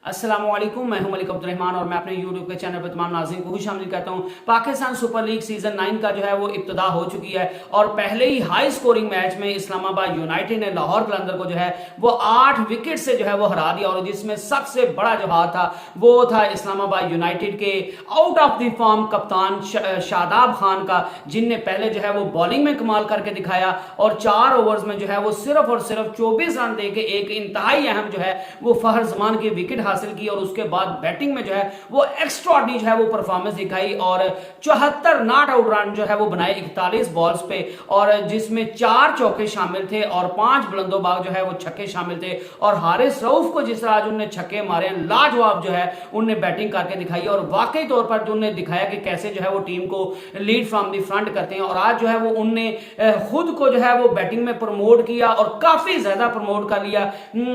अस्सलामुअलैकुम, मैं हूं मलिक अब्दुर्रहमान और मैं अपने यूट्यूब के चैनल पर तमाम नाज़रीन को खुशामदीद कहता हूं। पाकिस्तान सुपर लीग सीजन 9 का जो है वो इब्तिदा हो चुकी है और पहले ही हाई स्कोरिंग मैच में इस्लामाबाद यूनाइटेड ने लाहौर कलंदर को जो है वो 8 विकेट से जो है वो हरा दिया और जिसमें सबसे बड़ा जो हाथ था वो था इस्लामाबाद यूनाइटेड के आउट ऑफ द फॉर्म कप्तान शादाब खान का, जिनने पहले जो है वो बॉलिंग में कमाल करके दिखाया और 4 ओवर्स में जो है वो सिर्फ और सिर्फ 24 रन देके एक इंतहाई अहम जो है वो फहर जमान की विकेट हासिल की और उसके बाद बैटिंग में जो है वो एक्स्ट्राऑर्डिनरी जो है वो परफॉर्मेंस दिखाई और 74 नॉट आउट रन जो है वो बनाए 41 बॉल्स पे, और जिसमें 4 चौके शामिल थे और 5 बुलंदोबाग जो है वो छक्के शामिल थे। और हारिस रऊफ को जिस तरह आज उन्होंने छक्के मारे, लाजवाब जो है उनने बैटिंग करके दिखाई और वाकई तौर पर जो उन्होंने दिखाया कि कैसे जो है वो टीम को लीड फ्रॉम द फ्रंट करते हैं। और आज जो है वो उनने खुद को जो है वो बैटिंग में प्रमोट किया और काफी ज्यादा प्रमोट कर लिया।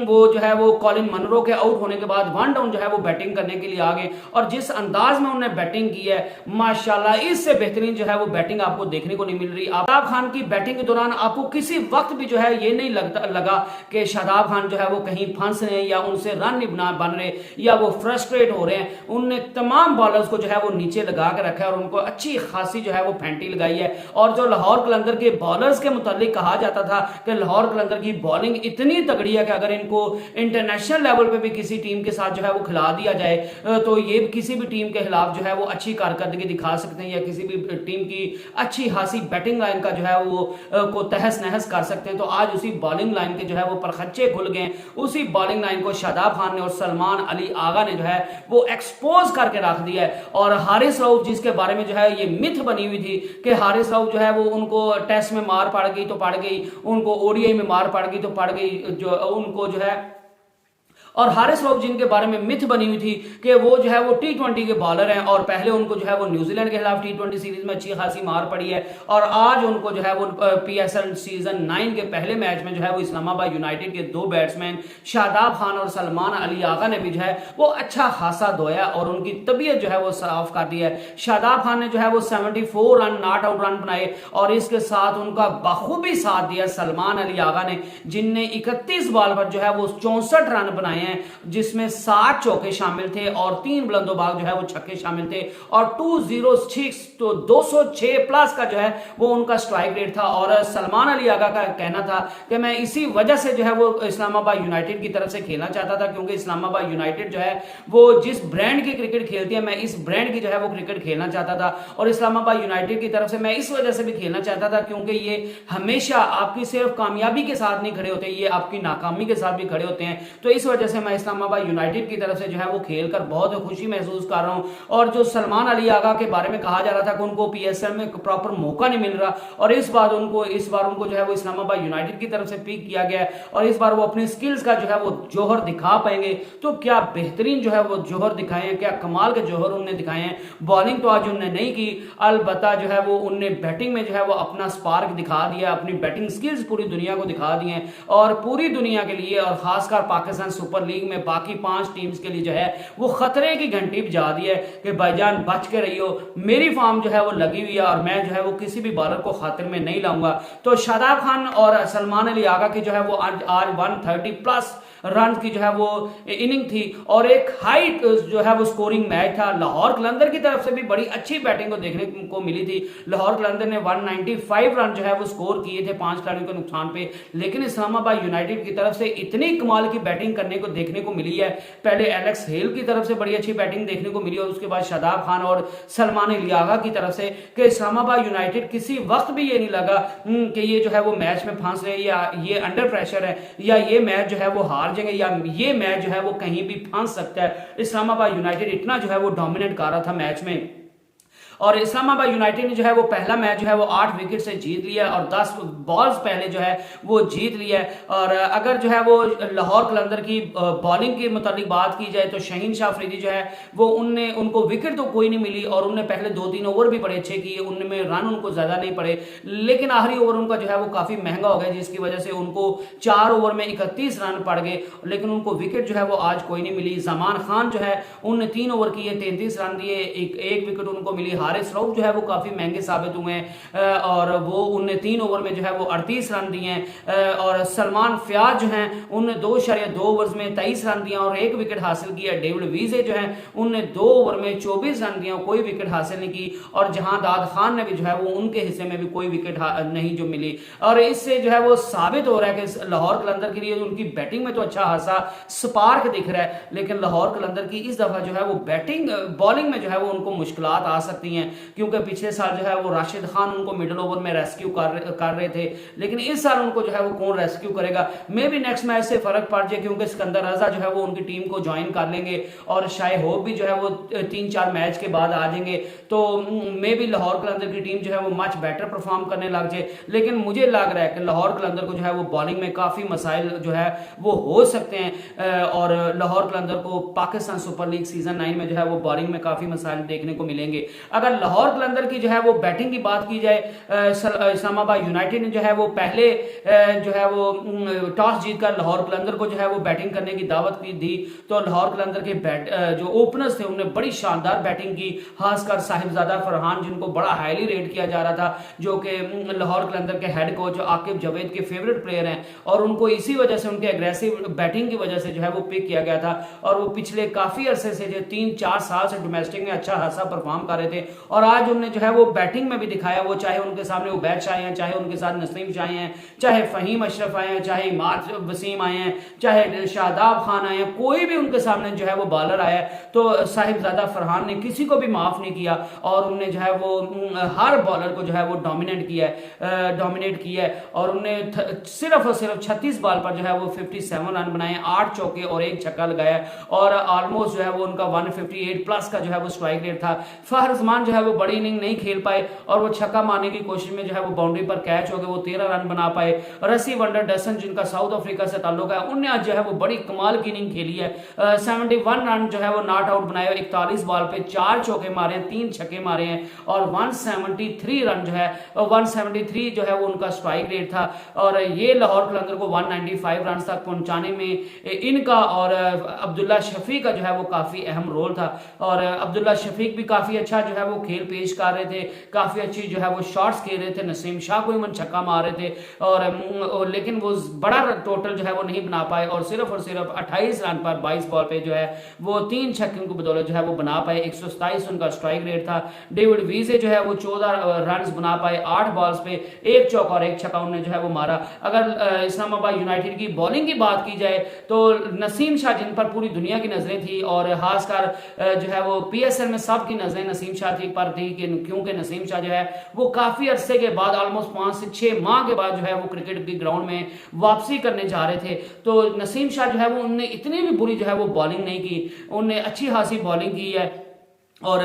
वो जो है वो कॉलिन मनरो के आउट होने के बाद 1 डाउन जो है वो बैटिंग करने के लिए आ गए और जिस अंदाज में उन्होंने बैटिंग की है माशाल्लाह, इससे बेहतरीन जो है वो बैटिंग आपको देखने को नहीं मिल रही। शादाब खान की बैटिंग के दौरान आपको किसी वक्त भी जो है ये नहीं लगा कि शादाब खान जो है वो कहीं फंस रहे हैं या उनसे रन नहीं बन रहे या वो फ्रस्ट्रेट हो रहे हैं। उनने तमाम बॉलर्स को जो है वो नीचे लगा के रखा है और उनको अच्छी खासी जो है वो फेंटी लगाई है। और जो लाहौर कलंदर के बॉलर्स के मुतालिक कहा जाता था कि लाहौर कलंदर की बॉलिंग इतनी तगड़ी है कि अगर इनको इंटरनेशनल लेवल पे भी किसी टीम के साथ जो है वो खिला दिया जाए तो ये किसी भी टीम के खिलाफ जो है वो अच्छी कारकर्दगी दिखा सकते हैं या किसी भी टीम की अच्छी खासी बैटिंग लाइन का जो है वो को तहस नहस कर सकते हैं। तो आज उसी बॉलिंग लाइन के जो है वो परखच्चे खुल गए। उसी बॉलिंग लाइन को शादाब खान ने और सलमान अली आगा ने जो है वो एक्सपोज करके रख दिया है। और हारिस रऊफ, जिसके बारे में जो है ये मिथ बनी हुई थी कि हारिस रऊफ जो है वो उनको टेस्ट में मार पड़ गई तो पड़ गई, उनको ओडीआई में मार पड़ गई तो पड़ गई, जो उनको जो है, और हारिस रऊफ जिनके बारे में मिथ बनी हुई थी कि वो जो है वो टी20 के बॉलर हैं और पहले उनको जो है वो न्यूजीलैंड के खिलाफ टी20 सीरीज में अच्छी खासी मार पड़ी है और आज उनको जो है वो पीएसएल सीजन 9 के पहले मैच में जो है वो इस्लामाबाद यूनाइटेड के 2 बैट्समैन शादाब खान और सलमान अली आगा ने भी जो है वो अच्छा खासा धोया और उनकी तबीयत जो है वो साफ कर दी है। शादाब खान ने जो है वो 74 रन नॉट आउट रन बनाए और इसके साथ उनका बखूबी साथ दिया सलमान अली आगा ने, जिनने 31 बॉल पर जो है वो 64 रन बनाए हैं, जिसमें 7 चौके शामिल थे और 3 बुलंदोबाग जो है वो छक्के शामिल थे और 206 तो 206 प्लस का जो है वो उनका स्ट्राइक रेट था। और सलमान अली आगा का कहना था कि मैं इसी वजह से जो है वो इस्लामाबाद यूनाइटेड की तरफ से खेलना चाहता था, क्योंकि इस्लामाबाद यूनाइटेड जो है वो जिस ब्रांड की क्रिकेट खेलती है मैं इस ब्रांड की जो है वो क्रिकेट खेलना चाहता था और इस्लामाबाद यूनाइटेड की तरफ से मैं इस वजह से भी खेलना चाहता था क्योंकि ये हमेशा आपकी सिर्फ कामयाबी के साथ नहीं खड़े होते, ये आपकी नाकामी के साथ भी खड़े होते हैं। तो इस वजह से मैं इस्लामाबाद यूनाइटेड की तरफ से जो है वो खेलकर बहुत खुशी महसूस कर रहा हूं। और जो सलमान अली आगा के बारे में कहा जा रहा था कि उनको पीएसएल में प्रॉपर मौका नहीं मिल रहा और इस बार उनको जो है वो इस्लामाबाद यूनाइटेड की तरफ से पिक किया गया है और इस बार वो अपनी स्किल्स का जो है वो जोहर दिखा पाएंगे। तो क्या बेहतरीन जो है वो जोहर दिखाए हैं, क्या कमाल के जोहर उन्होंने दिखाए हैं। बॉलिंग तो आज उन्होंने नहीं की, अलबत्ता जो है वो उनने बैटिंग में जो है वो अपना स्पार्क दिखा दिया, अपनी बैटिंग स्किल्स पूरी दुनिया को दिखा दिए और पूरी दुनिया के लिए और खासकर पाकिस्तान सुपर लीग में बाकी 5 टीम्स के लिए जो है वो खतरे की घंटी बजा दी है कि भाईजान बच के रहियो, मेरी फॉर्म जो है वो लगी हुई है और मैं जो है वो किसी भी बॉलर को खातिर में नहीं लाऊंगा। तो शादाब खान और सलमान अली आगा की जो है वो आज 130 प्लस रन की जो है वो इनिंग थी और एक हाई जो है वो स्कोरिंग मैच था। लाहौर कलंदर की तरफ से भी बड़ी अच्छी बैटिंग को देखने को मिली थी। लाहौर कलंदर ने 195 रन जो है वो स्कोर किए थे 5 खिलाड़ियों के नुकसान पे, लेकिन इस्लामाबाद यूनाइटेड की तरफ से इतनी कमाल की बैटिंग करने को देखने को मिली है। पहले एलेक्स हेल की तरफ से बड़ी अच्छी बैटिंग देखने को मिली और उसके बाद शादाब खान और सलमान अली आगा की तरफ से कि इस्लामाबाद यूनाइटेड किसी वक्त भी ये नहीं लगा कि ये जो है वो मैच में फंस रहे या ये अंडर प्रेशर है या ये मैच जो है वो हार जाएंगे या ये मैच जो है वो कहीं भी फंस सकता है। इस्लामाबाद यूनाइटेड इतना जो है वो डोमिनेट कर रहा था मैच में और इस्लामाबाद यूनाइटेड ने जो है वो पहला मैच जो है वो 8 विकेट से जीत लिया और 10 बॉल्स पहले जो है वो जीत लिया है। और अगर जो है वो लाहौर कलंदर की बॉलिंग के मुताबिक बात की जाए तो शहीन शाह अफरीदी जो है वो उनको विकेट तो कोई नहीं मिली और उनने पहले 2-3 ओवर भी बड़े अच्छे किए, उनमें रन उनको ज्यादा नहीं पड़े, लेकिन आखिरी ओवर उनका जो है वो काफी महंगा हो गया जिसकी वजह से उनको 4 ओवर में 31 रन पड़ गए, लेकिन उनको विकेट जो है वो आज कोई नहीं मिली। जमान खान जो है उनने 3 ओवर किए 33 रन दिए, एक विकेट उनको मिली। हारिस रऊफ जो है वो काफी महंगे साबित हुए हैं और वो उनने 3 ओवर में जो है वो 38 रन दिए हैं और सलमान फयाज जो हैं उनने 2.2 ओवर्स में 23 रन दिया और 1 विकेट हासिल किया। डेविड विजे जो है उनने 2 ओवर में 24 रन दिया, कोई विकेट हासिल नहीं की और जहांदाद खान ने भी जो है वो उनके हिस्से में भी कोई विकेट नहीं जो मिली। और इससे जो है वो साबित हो रहा है कि लाहौर कलंदर के लिए उनकी बैटिंग में तो अच्छा खासा स्पार्क दिख रहा है, लेकिन लाहौर कलंदर की इस दफा जो है वो बैटिंग बॉलिंग में जो है वो उनको मुश्किलात आ सकती हैं, क्योंकि पिछले साल जो है वो राशिद खान उनको मिडिल ओवर में रेस्क्यू कर रहे थे, लेकिन इस साल उनको जो है वो कौन रेस्क्यू करेगा। मे भी नेक्स्ट मैच से फर्क पड़ जाए, क्योंकि सिकंदर रजा जो है वो उनकी टीम को ज्वाइन कर लेंगे और शायद होप भी जो है वो 3-4 मैच के बाद आ जाएंगे, तो मे भी लाहौर कलंदर की टीम जो है वो मच बेटर परफॉर्म करने लग जाए। लेकिन मुझे लग रहा है कि लाहौर कलंदर को जो है वो बॉलिंग में काफी मसाइल जो है वो हो सकते हैं और लाहौर कलंदर को पाकिस्तान सुपर लीग सीजन 9 में जो है वो बॉलिंग में काफी मसाइल देखने को मिलेंगे। अगर लाहौर कलंदर की जो है वो बैटिंग की बात की जाए, इस्लामाबाद यूनाइटेड ने जो है वो पहले जो है वो टॉस जीतकर लाहौर कलंदर को जो है वो बैटिंग करने की दावत दी, तो लाहौर कलंदर के जो ओपनर्स थे उन्होंने बड़ी शानदार बैटिंग की, खासकर साहिबजादा फरहान जिनको बड़ा हाईली रेट किया जा रहा था, जो कि लाहौर कलंदर के हेड कोच आकिब जावेद के फेवरेट प्लेयर हैं और उनको इसी वजह से उनके एग्रेसिव बैटिंग की वजह से जो है वो पिक किया गया था और वो पिछले काफी अरसे से जो 3-4 साल से डोमेस्टिक में अच्छा खासा परफॉर्म कर रहे थे और आज उन्होंने जो है वो बैटिंग में भी दिखाया। वो चाहे उनके सामने उबैद शाह हैं, चाहे उनके साथ नसीम शाह हैं, चाहे फहीम अशरफ आए हैं, चाहे इमाद वसीम आए हैं, चाहे शादाब खान आए हैं, कोई भी उनके सामने जो है वो बॉलर आया तो साहिबजादा फरहान ने किसी को भी माफ नहीं किया और उन्होंने जो है वो हर बॉलर को जो है वो डोमिनेट किया है और उन्होंने सिर्फ और सिर्फ 36 बॉल पर जो है वो 57 रन बनाए, 8 चौके और 1 छक्का लगाया और ऑलमोस्ट जो है वो उनका 158 प्लस का जो है वो स्ट्राइक रेट था। फहर उस्मान जो है वो बड़ी इनिंग नहीं खेल पाए और वो छक्का मारने की कोशिश में जो है वो बाउंड्री पर कैच हो गए, वो 13 रन बना पाए। रसी वंडर डसन जिनका साउथ अफ्रीका से ताल्लुक है, उनने आज जो है वो बड़ी कमाल की इनिंग खेली है, 71 रन जो है वो नॉट आउट बनाए, 41 बॉल पे 4 चौके मारे हैं, 3 छक्के मारे हैं और 173 रन जो है 173 जो है वो उनका स्ट्राइक रेट था और ये लाहौर कलंदर को 195 रन तक पहुंचाने में इनका और अब्दुल्ला शफीक का जो है वो काफी अहम रोल था और अब्दुल्ला शफीक भी काफी अच्छा जो है वो खेल पेश कर रहे थे, काफी अच्छी जो है वो शॉट्स खेल रहे थे, नसीम शाह को ही छक्का मार रहे थे और लेकिन वो बड़ा टोटल जो है वो नहीं बना पाए और सिर्फ 28 रन पर 22 बॉल पे जो है वो 3 छक्कों की बदौलत जो है वो बना पाए, 127 उनका स्ट्राइक रेट था। डेविड विजे जो है वो 14 रन बना पाए, 8 बॉल्स पे 1 चौका और 1 छक्का उन्होंने जो है वो मारा। अगर इस्लामाबाद यूनाइटेड की बॉलिंग की बात की जाए तो नसीम शाह जिन पर पूरी दुनिया की नजरें थी और खासकर जो है वो पीएसएल में सबकी नजरें नसीम शाह पर थी क्योंकि नसीम शाह जो है वो काफी अरसे के बाद ऑलमोस्ट 5 से 6 माह के बाद जो है वो क्रिकेट की ग्राउंड में वापसी करने जा रहे थे, तो नसीम शाह जो है वो उनने इतनी भी बुरी जो है वो बॉलिंग नहीं की, उनने अच्छी खासी बॉलिंग की है और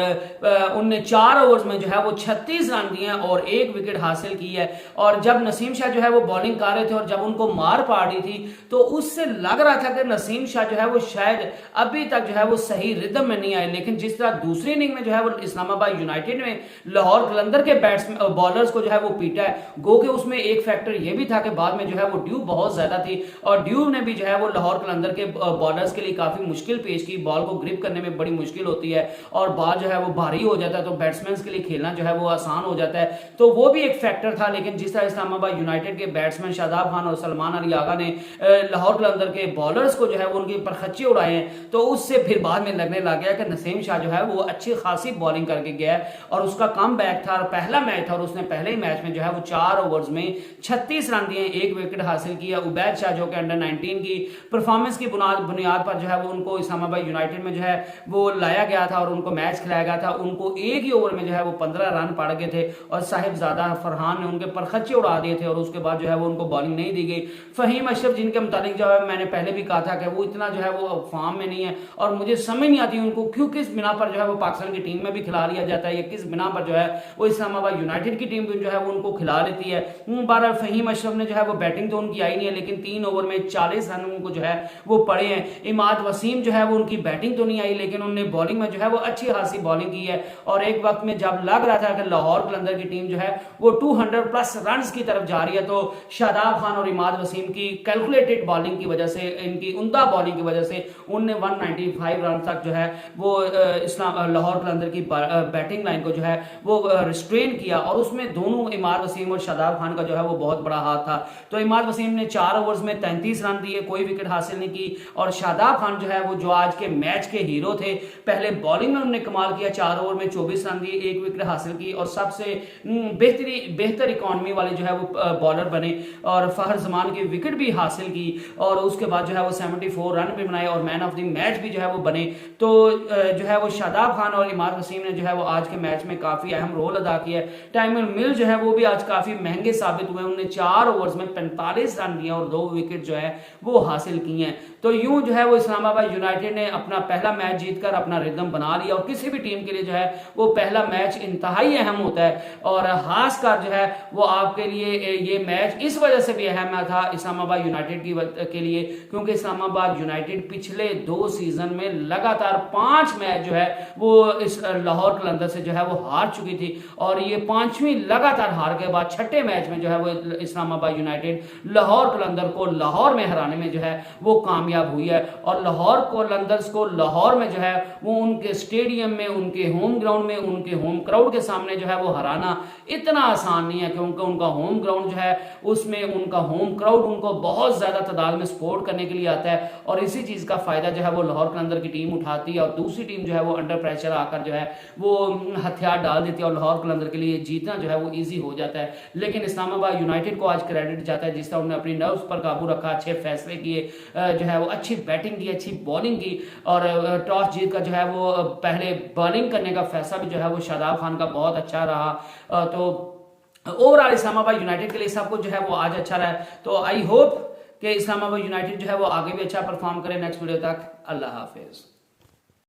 उनने 4 ओवर्स में जो है वो 36 रन दिए और 1 विकेट हासिल की है। और जब नसीम शाह जो है वो बॉलिंग कर रहे थे और जब उनको मार पा रही थी तो उससे लग रहा था कि नसीम शाह जो है वो शायद अभी तक जो है वो सही रिदम में नहीं आए, लेकिन जिस तरह दूसरी इनिंग में जो है वो इस्लामाबाद यूनाइटेड में लाहौर कलंदर के बैट्समैन बॉलर्स को जो है वो पीटा है, गो के उसमें एक फैक्टर ये भी था कि बाद में जो है वो ड्यू बहुत ज्यादा थी और ड्यू ने भी जो है वो लाहौर कलंदर के बॉलर्स के लिए काफी मुश्किल पेश की, बॉल को ग्रिप करने में बड़ी मुश्किल होती है और जो है वो भारी हो जाता है तो बैट्समैन के लिए खेलना जो है वो आसान हो जाता है, तो वो भी एक फैक्टर था। लेकिन जिस तरह इस्लामाबाद यूनाइटेड के बैट्समैन शादाब खान और सलमान अली आगा ने लाहौर कलंदर के बॉलर्स को जो है वो उनके ऊपर खच्चे उड़ाए हैं, तो उससे फिर बाद में लगने लग गया कि नसीम शाह जो है वो अच्छी खासी बॉलिंग करके गया है और उसका कम बैक था और पहला मैच था और उसने पहले ही मैच में जो है वो 4 ओवर्स में 36 रन दिए, 1 विकेट हासिल किया। उबैद शाह जो कि अंडर 19 की परफॉर्मेंस की बुनियाद पर जो है वो उनको इस्लामाबाद यूनाइटेड में जो है वो लाया गया था और उनको मैच खिलाया गया था, उनको एक ही ओवर में जो है वो 15 रन पड़ गए थे और साहिबजादा फरहान ने उनके पर खच्चे उड़ा दिए थे और उसके बाद जो है वो उनको बॉलिंग नहीं दी गई। फहीम अशरफ जिनके मुताबिक जो है मैंने पहले भी कहा था कि वो इतना जो है वो फॉर्म में नहीं है और मुझे समझ नहीं आती उनको क्यों किस बिना पर जो है वो पाकिस्तान की टीम में भी खिला लिया जाता है या किस बिना पर जो है वो इस्लामाबाद यूनाइटेड की टीम जो है वो उनको खिला लेती है। बहरहाल फहीम अशरफ ने जो है वो बैटिंग तो उनकी आई नहीं है लेकिन 3 ओवर में 40 रन उनको जो है वो पड़े हैं। इमाद वसीम जो है वो उनकी बैटिंग तो नहीं आई लेकिन उन्होंने बॉलिंग में जो है वो अच्छी खासी बॉलिंग की है और एक वक्त में जब लग रहा था कि लाहौर कलंदर की टीम जो है वो 200 प्लस रन की तरफ जा रही है, तो शादाब खान और इमाद वसीम की कैलकुलेटेड बॉलिंग की वजह से, इनकी उम्दा बॉलिंग की वजह से उनने 195 रन तक जो है वो लाहौर कलंदर की बैटिंग लाइन को जो है वो रिस्ट्रेन किया और उसमें दोनों इमाद वसीम और शादाब खान का जो है वो बहुत बड़ा हाथ था। तो इमाद वसीम ने 4 ओवर्स में 33 रन दिए, कोई विकेट हासिल नहीं की और शादाब खान जो है वो जो आज के मैच के हीरो थे, पहले बॉलिंग में उन्होंने कमाल किया, 4 ओवर में 24 रन दिए, 1 विकेट हासिल की और सबसे बेहतर इकॉनमी वाले जो है वो बॉलर बने और फहर जमान की विकेट भी हासिल की और उसके बाद जो है वो 74 रन भी बनाए और मैन ऑफ द मैच भी जो है वो बने। तो जो है वो शादाब खान और इमाद वसीम ने जो है वो आज के मैच में काफी अहम रोल अदा किया है। टाइमर मिल जो है वो भी आज काफी महंगे साबित हुए, उन्होंने 4 ओवर्स में 45 रन दिए और 2 विकेट जो है वो हासिल किए हैं। तो यूं जो है वो इस्लामाबाद यूनाइटेड ने अपना पहला मैच जीतकर अपना रिदम बना लिया और किसी भी टीम के लिए जो है वो पहला मैच इंतहाई अहम होता है और खासकर जो है वो आपके लिए ये मैच इस वजह से भी अहम था इस्लामाबाद यूनाइटेड के लिए, क्योंकि इस्लामाबाद यूनाइटेड पिछले 2 सीजन में लगातार 5 मैच जो है वो इस लाहौर कलंदर से जो है वो हार चुकी थी और ये 5वीं लगातार हार के बाद 6ठे मैच में जो है वो इस्लामाबाद यूनाइटेड लाहौर कलंदर को लाहौर में हराने में जो है वो कामयाब हुई है और लाहौर कलंदर्स को लाहौर में जो है वो उनके स्टेडियम में, उनके होम ग्राउंड में, उनके होम क्राउड के सामने जो है वो हराना इतना आसान नहीं है, क्योंकि उनका होम ग्राउंड जो है उसमें उनका होम क्राउड उनको बहुत ज्यादा तादाद में सपोर्ट करने के लिए आता है और इसी चीज का फायदा जो है वो लाहौर कलंदर की टीम उठाती है और दूसरी टीम जो है वो अंडर प्रेशर आकर जो है वो हथियार डाल देती है और लाहौर कलंदर के लिए जीतना जो है वो इजी हो जाता है। लेकिन इस्लामाबाद यूनाइटेड को आज क्रेडिट जाता है जिस तरह उन्होंने अपनी नर्व्स पर काबू रखा, अच्छे फैसले किए, जो है वो अच्छी बैटिंग की, अच्छी बॉलिंग की और टॉस जीत कर जो है वो पहले बॉलिंग करने का फैसला भी जो है वो शादाब खान का बहुत अच्छा रहा। तो ओवरऑल इस्लामाबाद यूनाइटेड के लिए सब कुछ जो है वो आज अच्छा रहा है। तो आई होप कि इस्लामाबाद यूनाइटेड जो है वो आगे भी अच्छा परफॉर्म करे। नेक्स्ट वीडियो तक अल्लाह हाफिज।